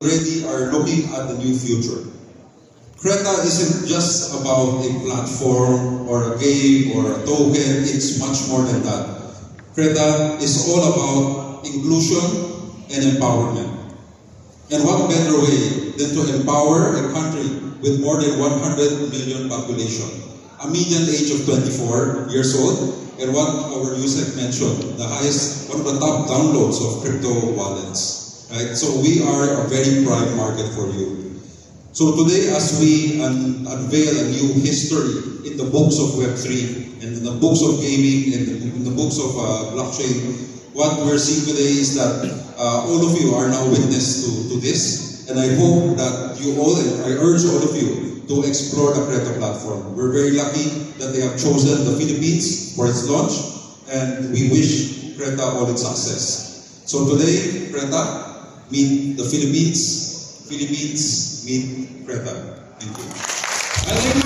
already are looking at the new future. Creta isn't just about a platform or a game or a token, it's much more than that. Creta is all about inclusion and empowerment. And what better way than to empower a country with more than 100 million population, a median age of 24 years old, and what our Yusek mentioned, the highest, one of the top downloads of crypto wallets. Right? So we are a very prime market for you. So today, as we unveil a new history in the books of Web3 and in the books of gaming and in the books of blockchain, what we're seeing today is that all of you are now witness to this, and I hope that you all, and I urge all of you to explore the Creta platform. We're very lucky that they have chosen the Philippines for its launch, and we wish Creta all its success. So today, Creta meet the Philippines, Philippines meet Creta. Thank you.